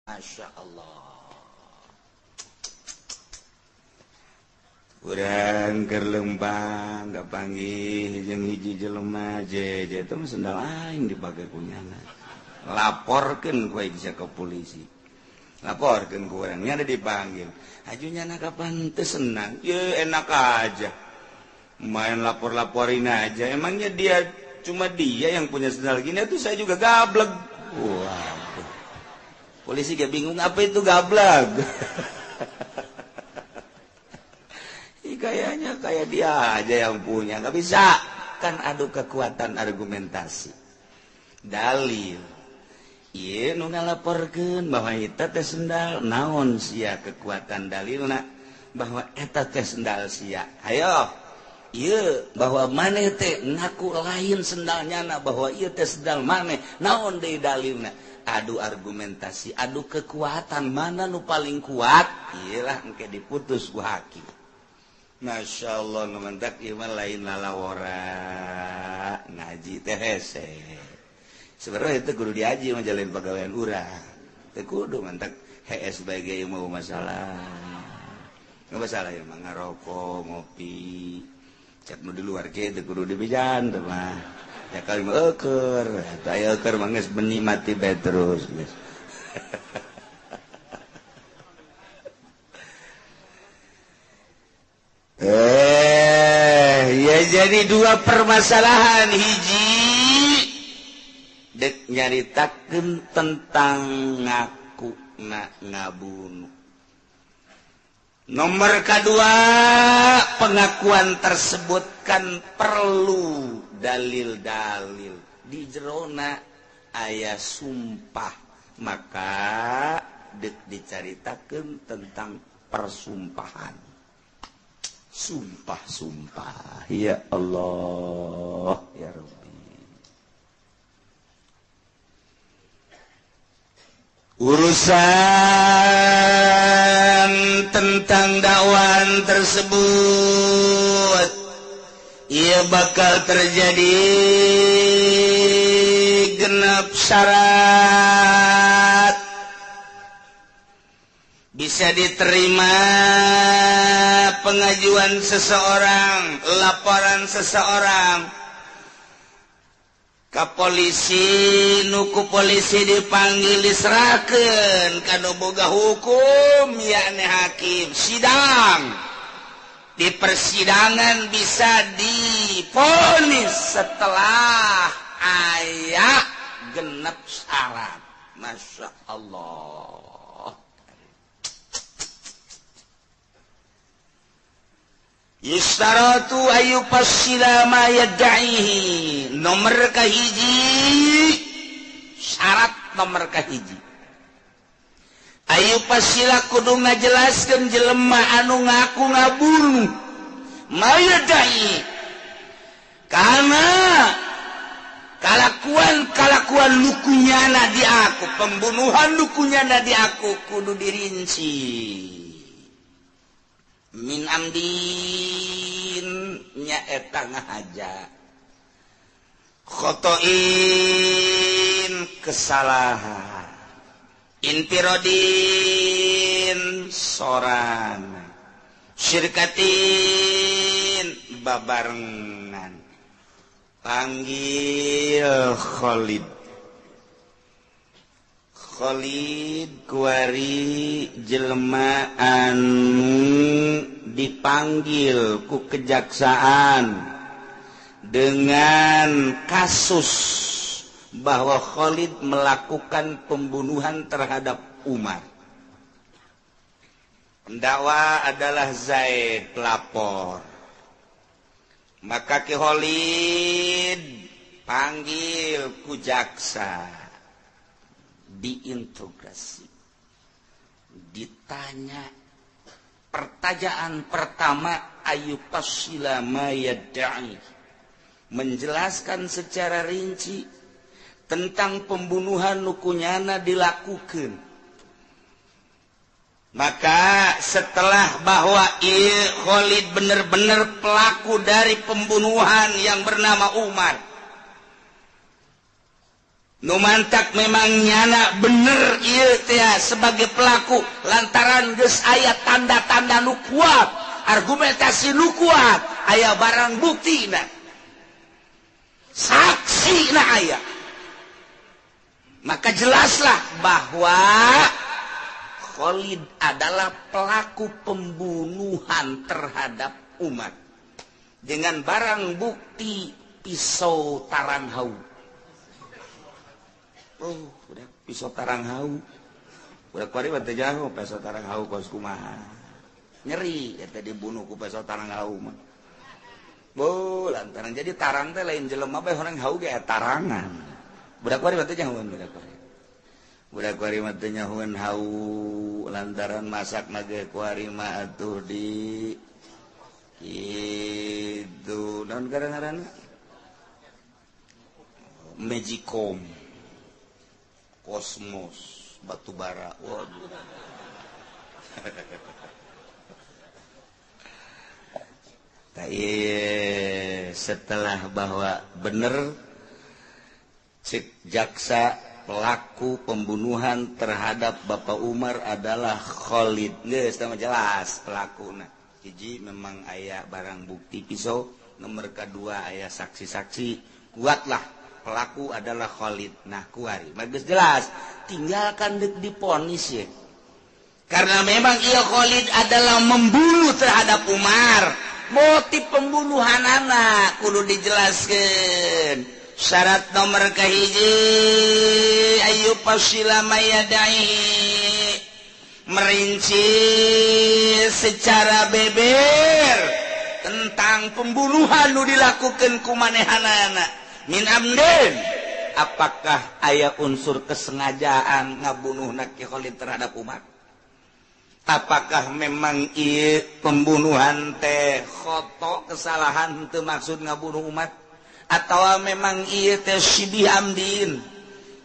Masya Allah kurang kerlembang gak panggil hiji jelema jeje itu sendal aing dipakai kunyana laporkan kue bisa ke polisi laporkan kurangnya ada dipanggil ajunya nak kapan senang ya enak aja main lapor-laporin aja emangnya cuma dia yang punya sendal gini itu saya juga gablek wah polisi gak bingung apa itu gablek kayaknya kayak dia aja yang punya nggak bisa kan adu kekuatan argumentasi dalil iya nu ngalaporkeun bahwa eta teh sendal naon sia kekuatan dalilna bahwa eta teh sendal sia ayo iya bahwa maneh teh ngaku lain sendalnya bahwa ieu teh sendal maneh naon deui dalilna adu argumentasi adu kekuatan mana nu paling kuat iyalah engke diputus ku hakim. Masya Allah numentak iman lain lalawora ngaji teh hese sebenarnya itu kudu diaji majalin pegawaian urang teh kudu mentak hese sebagai ilmu masalah nggak masalah ya mah ngarokok ngopi cek nu di luar ge teh kudu dibijan teh mah ya kali mah euker tah euker mah geus menikmati bae terus geus ya jadi dua permasalahan hiji dek nyaritakeun tentang ngaku ngabunuh nomor kedua pengakuan tersebut kan perlu dalil-dalil di jerona aya sumpah maka dek dicaritakeun tentang persumpahan sumpah ya Allah ya Rabbi urusan tentang dakwaan tersebut ia bakal terjadi genap syarat bisa diterima pengajuan seseorang, laporan seseorang ke polisi, nuku polisi dipanggil diserahkeun kanu boga hukum yakni hakim sidang. Di persidangan bisa divonis setelah aya genep syarat. Masya Allah. Yustaratu ayu pasila ma yad'ihi nomor kahiji syarat nomor kahiji ayu pasila kudu ngajelaskeun jelema anu ngaku ngabunuh ma yad'ihi karena kalakuan lukunyana di aku pembunuhan lukunyana di aku kudu dirinci min amdin nyaeta ngahaja khotoin kesalahan intirodin soran syirkatin babarengan panggil Khalid kuari jelema anu dipanggil ku kejaksaan dengan kasus bahwa Khalid melakukan pembunuhan terhadap Umar. Pendakwa adalah Zaid lapor. Maka ke Khalid panggil ku jaksa. Diintegrasi ditanya pertanyaan pertama ayupasila mayadai menjelaskan secara rinci tentang pembunuhan nukunyana dilakukan maka setelah bahwa Khalid benar-benar pelaku dari pembunuhan yang bernama Umar numantak memang nyana bener ieu teh sebagai pelaku lantaran geus aya tanda-tanda nu kuat, argumentasi nu kuat, aya barang buktina, saksina aya. Maka jelaslah bahwa Khalid adalah pelaku pembunuhan terhadap umat dengan barang bukti pisau taranghau. Oh, udah pisau taranghau. Udah kuari batu jauh pisau taranghau kos kumaha. Nyeri eta dibunuh ku pisau taranghau mah. Bo, lantaran jadi tarang teh lain jelema bae horeng hau ge tarangan. Budak kuari batu jauh budak kuari. Budak kuari mah teh nyahoeun hau lantaran masak nage kuari mah atuh di itu naon ngaranna? Magicom. Kosmos, batu bara. Waduh. Setelah bahwa benar cek jaksa pelaku pembunuhan terhadap Bapak Umar adalah Khalid. Geus teh jelas pelakuna. Hiji memang aya barang bukti pisau, nomor kedua aya saksi-saksi, kuatlah pelaku adalah Khalid. Nah kuari bagus jelas, tinggalkan diponis ya, karena memang ia Khalid adalah membunuh terhadap Umar. Motif pembunuhan anak kudu dijelaskan. Syarat nomor kahiji ayu fasila mayadai, merinci secara beber tentang pembunuhan nu dilakukan ku manehanana. Min amden, apakah aya unsur kesengajaan ngabunuh Ki Khalid terhadap umat? Apakah memang ieu pembunuhan teh khoto kesalahan teu maksud ngabunuh umat, atawa memang ieu teh syibih amdin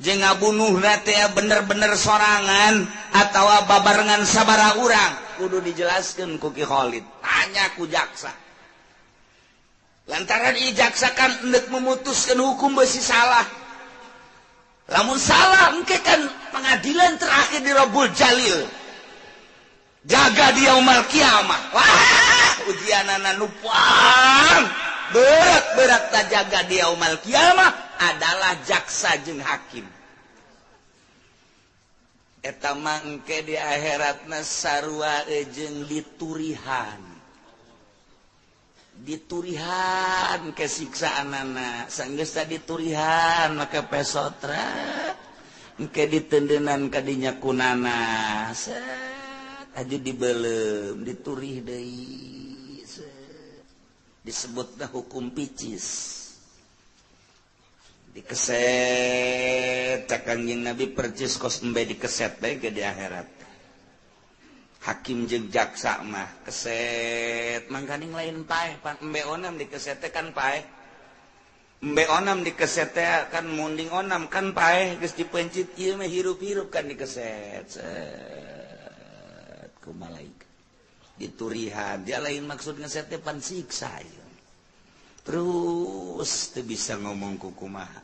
jeung ngabunuhna teh bener-bener sorangan atawa babarengan sabaraha urang? Kudu dijelaskeun ku Ki Khalid, tanya ku jaksa. Lantaran jaksa kan hendak memutuskan hukum besi salah. Lamun salah engke kan pengadilan terakhir di Rabbul Jalil. Jaga di yaumul kiamah. Wah, ujianana nu pang. Berat-berat ta jaga di yaumul kiamah adalah jaksa jeung hakim. Eta mah engke di akhiratna sarua jeung diturihan. Diturihan kesiksaan anak sanggeus diturihan maka pesotra engke ditendenan kadinya kunana set aju dibelem diturih deui disebutna hukum picis dikeset Kangjeng Nabi percis kos embe dikeset bae ke di akhirat. Hakim jeung jaksa mah keset mangkaning lain paeh embe onam dikeset kan paeh embe onam dikeset kan munding onam kan paeh geus dipencit ieu mah hirup-hirup kan dikeset set ku malaikat diturihan dia lain maksud ngeset teh pan siksa ieu terus teu bisa ngomong ku kumaha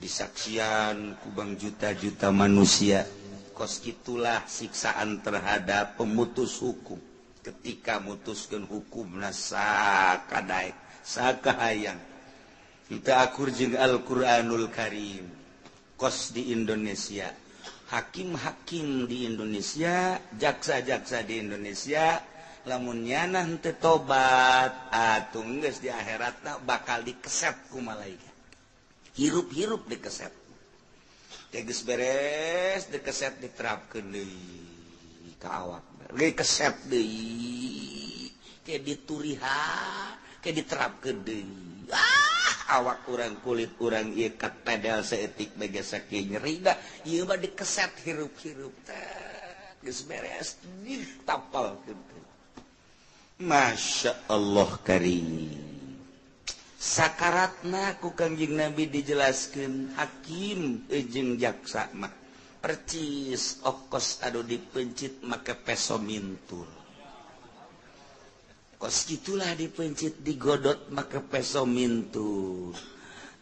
disaksian ku bang juta-juta manusia. Kos gitulah siksaan terhadap pemutus hukum ketika mutuskan hukum sakadaek sakahayang kita akur jeung Al-Qur'anul Karim. Kos di Indonesia, hakim-hakim di Indonesia, jaksa-jaksa di Indonesia lamun nyana henteu tobat atuh geus di akhiratna bakal dikeset ku malaikat. Hirup-hirup dikeset. Geus beres dikeset diterapkeun deui ka awak. Ge keset deui. Ke diturihan, ke diterapkeun deui. Awak urang kulit urang ieu katedel saeutik bege saking nyeri da. Ieu mah dikeset hirup-hirup teh. Geus beres ditapalkeun. Masya Allah karim. Sakaratna ku Kangjeng Nabi dijelaskeun hakim jeung jaksa mah percis okos adu dipencit make peso mintul. Kos gitulah dipencit digodot make peso mintul.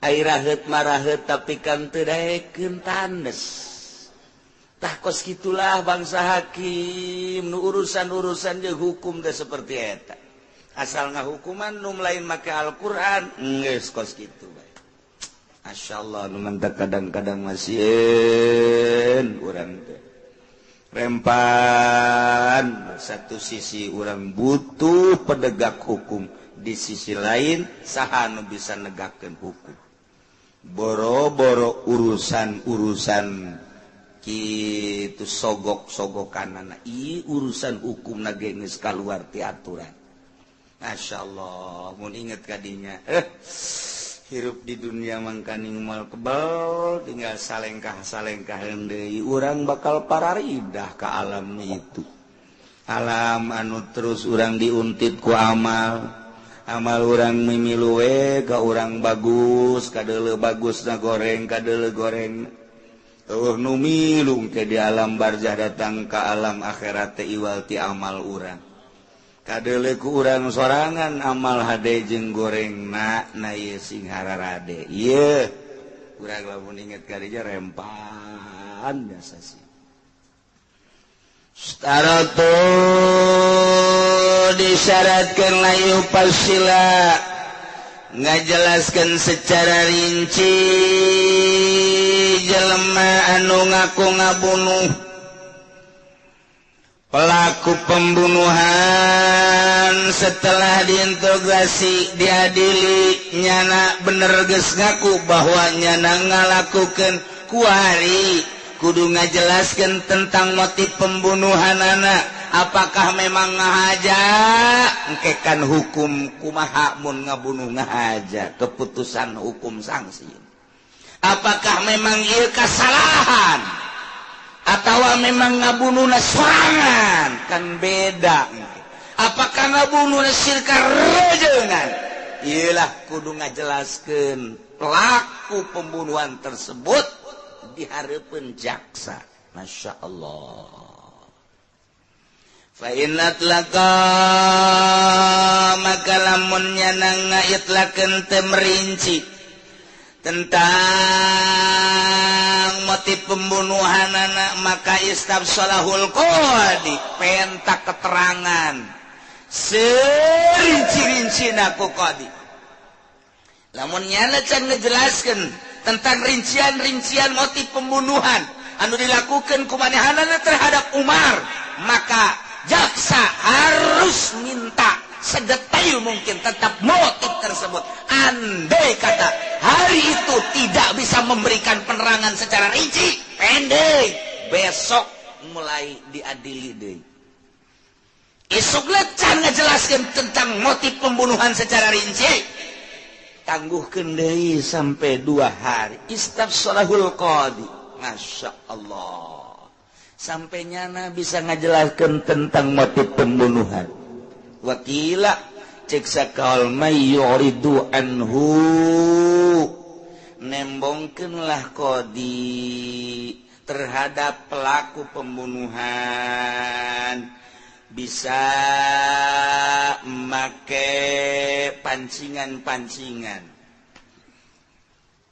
airaheut maraheut tapi kan teu daekeun tandes. Tah kos gitulah bangsa hakim nu urusan-urusan jeung hukum teh seperti eta. Asal ngahukuman nu lain make Al-Qur'an geus kos kitu bae. Masyaallah nu mantap kadang-kadang masieun urang teh. Rempan satu sisi urang butuh penegak hukum, di sisi lain saha nu bisa negakeun hukum. Boro-boro urusan-urusan kitu sogok-sogokanana ieu urusan hukum na ge geus kaluar ti aturan. Masyaallah mun inget kadinya hirup di dunia mangkaning moal kebal tinggal salengkah deui urang bakal pararidah ka alam itu. Alam anu terus urang diuntit ku amal urang mimilu we ka urang bagus kadeuleu bagusna goreng kadeuleu goreng nu milung teh di alam barzah datang ka alam akhirat teh iwal ti amal urang kadeuleu ku urang sorangan amal hade jeung gorengna na ieu sing hararade ieu urang lamun inget kadinya rempan biasa sih. Staratu disyaratkan layu pasila ngajelaskan secara rinci jelema anu ngaku ngabunuh pelaku pembunuhan setelah diinterogasi diadili nyana bener geus ngaku bahwa nyana ngalakukeun kuari kudu ngajelaskeun tentang motif pembunuhan anak. Apakah memang ngahaja engke kan hukum kumaha mun ngabunuh ngahaja keputusan hukum sanksi. Apakah memang ieu kasalahan atawa memang ngabunuhna sorangan kan beda. Apakah ngabunuhna sirka rejengan ieulah kudu ngajelaskeun pelaku pembunuhan tersebut di hareupeun jaksa. Masya Allah. Fa inat laka maka lamun nyana ngaitlakeun teu merinci tentang motif pembunuhanana maka istabsalahul qadi pentak keterangan serinci-rincina ku qadi. Lamun nyana can ngejelaskeun tentang rincian-rincian motif pembunuhan anu dilakukan kumanehanana terhadap Umar, maka jaksa harus minta sedetail mungkin tentang motif tersebut. Andai kata hari itu tidak bisa memberikan penerangan secara rinci, pendek, besok mulai diadili deui. Isukna can ngajelaskeun tentang motif pembunuhan secara rinci, tangguhkeun deui sampai 2 hari. Istabsalahul qadi. Masya Allah. Sampai nyana bisa ngajelaskeun tentang motif pembunuhan. Wakila cek sakaul may yuridu anhu nembongkeunlah qadi terhadap pelaku pembunuhan bisa make pancingan-pancingan.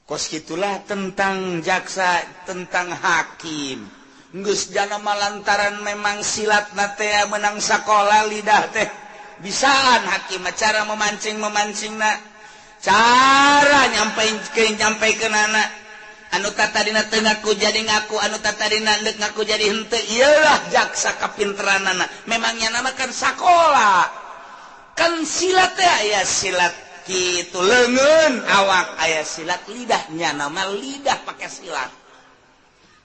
Kos gitulah tentang jaksa, tentang hakim. Geus jana malantaran memang silat teh menang sakola lidah teh. Bisaan hakim cara memancing-memancingna. Cara nyampaikeun anak. Anu tatadina teu ngaku jadi ngaku, anu tatadina deuk ngaku jadi henteu. Iyalah jaksa kapinteranana. Memangnya nama kan sakola. Kan silat teh aya silat kitu leungeun awak aya silat lidahnya nama lidah pakai silat.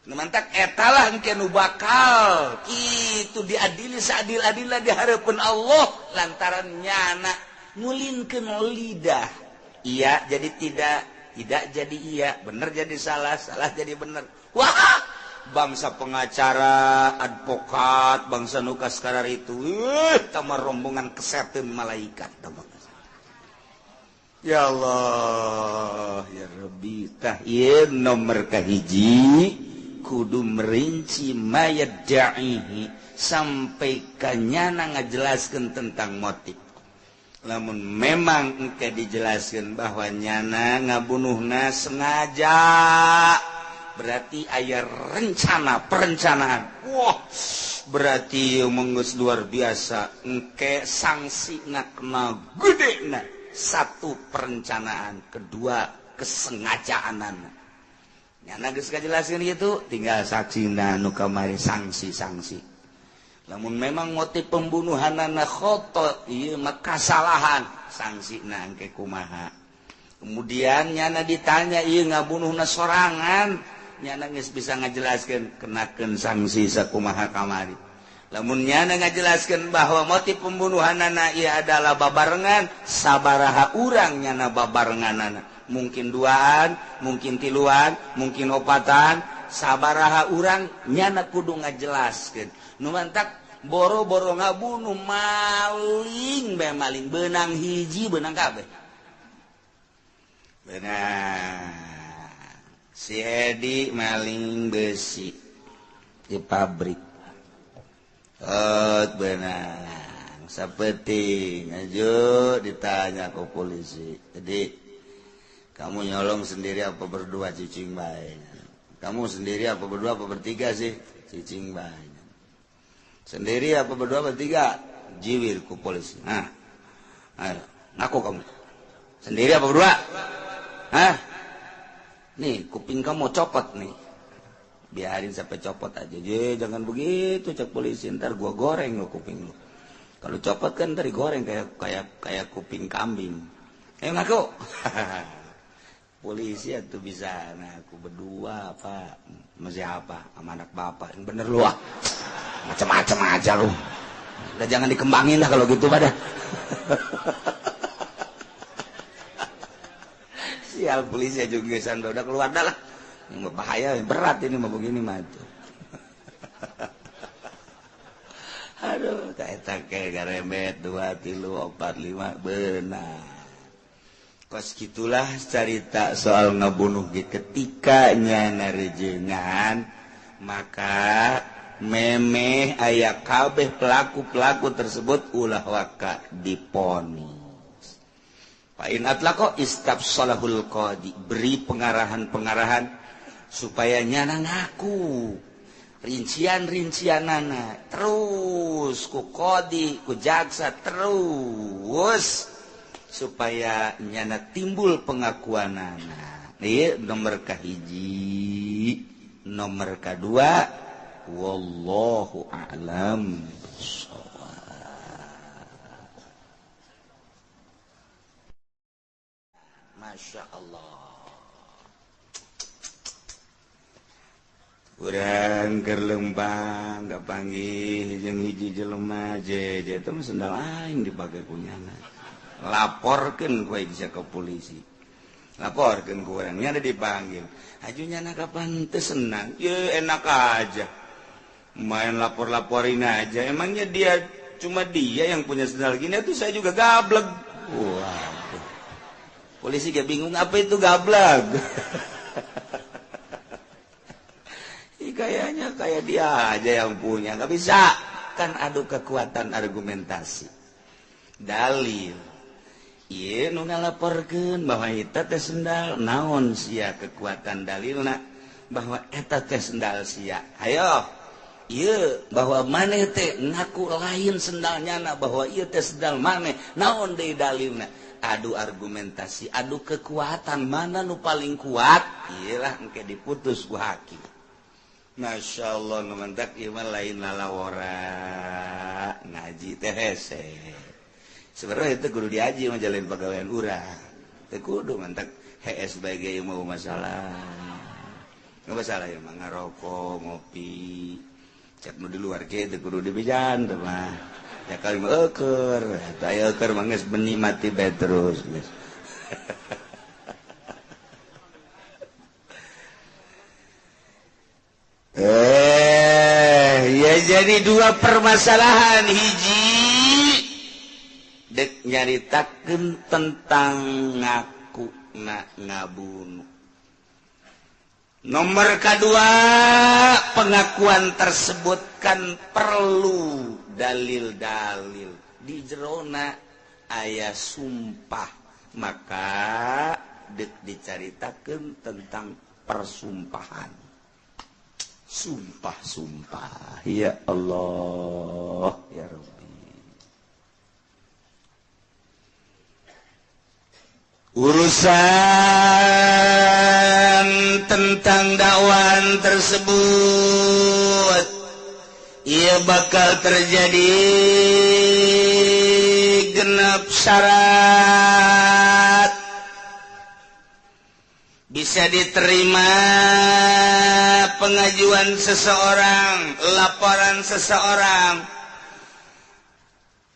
Nu mantak eta lah engke nu bakal kitu diadili saadil-adilna di hareupeun Allah lantaran nyana ngulinkeun lidah. Iya jadi tidak jadi iya, bener jadi salah, salah jadi bener. Wah, bangsa pengacara, advokat, bangsa nu kaskarar itu, tamah rombongan keseteun malaikat tamah. Ya Allah, ya Rabbi, tah ieu nomor kahiji kudu merinci mayadda'ihi sampai kanyana ngajelaskeun tentang motif. namun memang engke dijelaskan bahwa nyana ngabunuhna sengaja berarti aya rencana perencanaan. Wah, berarti menggeus luar biasa engke sanksina kena gedena. Satu perencanaan, kedua kesengajaanan. Nyana geus kajelaskeun kitu tinggal saksina nu kamari sanksi-sanksi. Namun memang motif pembunuhanana khoto, ieu mah kasalahan, sangsina engke kumaha. Kemudian nyana ditanya ieu ngabunuhna sorangan, nyana geus bisa ngajelaskeun kenakeun sanksi sakumaha kamari. Lamun nyana ngajelaskeun bahwa motif pembunuhanana ieu adalah babarengan, sabaraha urang nyana babarenganana. Mungkin duaan, mungkin tiluan, mungkin opatan, sabaraha urang nyana kudu ngajelaskeun. Nu mantak boro-boro ngabunuh maling bae maling benang hiji benang kabeh. Benang si Edi maling besi di pabrik. Benang sapeting aja ditanya ke polisi. Jadi kamu nyolong sendiri apa berdua cicing bae? Kamu sendiri apa berdua apa bertiga sih? Cicing bae. Sendiri apa berdua bertiga? Jiwil ku polisi. Nah, ayo, ngaku kamu. Sendiri apa berdua? Hah? Nih, kuping kamu copot nih. Biarin sampai copot aja. Jangan begitu cek polisi, ntar gua goreng lo kuping lo. Kalau copot kan ntar digoreng kayak kuping kambing. Ayo ngaku. Polisi itu bisa ngaku berdua apa? Masih apa? Sama anak bapak. Yang bener lu ah. Macam-macam aja lu. Udah jangan dikembangin lah kalau gitu pada. Sial polisi aja juga udah keluar dah lah. Ini bahaya, berat ini mau begini mah tuh. Aduh, tak kayak garembet 2, 3, 4, 5 benar. Kos gitulah cerita soal ngebunuh ketika nyana rejengan, maka memeh aya kabeh pelaku tersebut ulah waka diponis. Fa in atlaqo istabsalahul qadi, beri pengarahan supaya nyana ngaku rincianana terus ku qadi ku jaksa terus supaya nyana timbul pengakuanana. Ieu nomor kahiji, nomor kedua wallahu a'lam bishawab. Masya Allah. Urang keur lempang gak panggih jeung hiji jelema jeje teh sendal aing dipake kunyana. Laporkeun ku bisa ke polisi. Laporkeun ku urang nya ada dipanggil. Ajunya na kapan teu senang. Ya enak aja. Main lapor-laporin aja. Emangnya cuma dia yang punya sendal gini atau saya juga gablek. Waduh. Polisi gak bingung apa itu gablek. Kayaknya kayak dia aja yang punya. Gak bisa. Kan adu kekuatan argumentasi. Dalil. Iya nu ngalaporkeun bahwa eta teh sendal naon sia kekuatan dalilna bahwa eta teh sendal sia. Ayo. Ieu bahwa maneh teh ngaku lain sendalnya bahwa ieu teh sendal maneh naon deui dalilna. Adu argumentasi, adu kekuatan mana nu paling kuat, iyalah engke diputus ku hakim. Masya Allah nu mentak ieu mah lain lalawora ngaji teh hese. Sebenarnya itu kudu diaji mah jalin pegawaian urang. Teu kudu mentak hee sebagai mau masalah. Enggak masalah ya mah ngarokok, ngopi. Cek nu di luar ge teu kudu dibijan teh mah. Ya kali mah eukeur, eta eukeur mah geus menikmati bae terus geus. Ya jadi dua permasalahan hiji dek nyaritakeun tentang ngaku ngabunuh. Nomor kedua, pengakuan tersebut kan perlu dalil-dalil. Di jerona ayah sumpah maka diceritakan tentang persumpahan. Sumpah ya Allah ya Rabbi. Urusan tentang dakwaan tersebut ia bakal terjadi genap syarat, bisa diterima pengajuan seseorang, laporan seseorang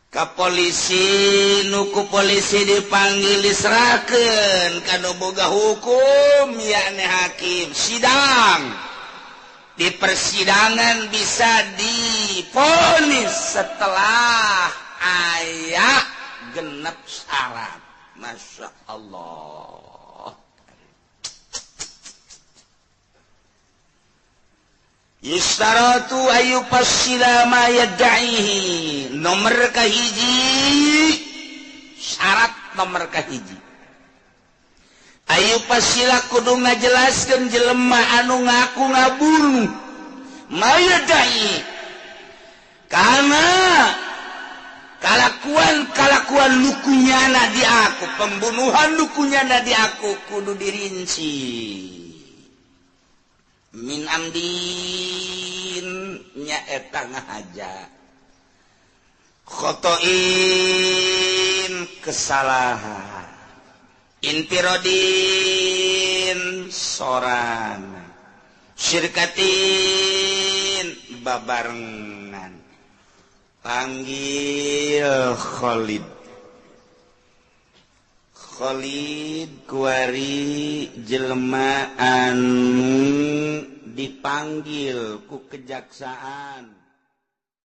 ka polisi, nuku polisi dipanggil diserahkeun kanu boga hukum yakni hakim, sidang. Di persidangan bisa divonis setelah aya genep syarat. Masya Allah. Yustaratu ayu pasila ma yadda'ihi. Nomor kahiji, syarat nomor kahiji. Ayu pasila kudu ngajelaskeun jelema anu ngaku ngabunuh mayadai karena kalakuan lukunyana di aku, pembunuhan lukunyana di aku kudu dirinci. Min amdin nyaeta ngahaja, khotoin kesalahan, infirodin soran, syirkatin babarengan. Panggil Khalid kuari jelema anu dipanggil ku kejaksaan.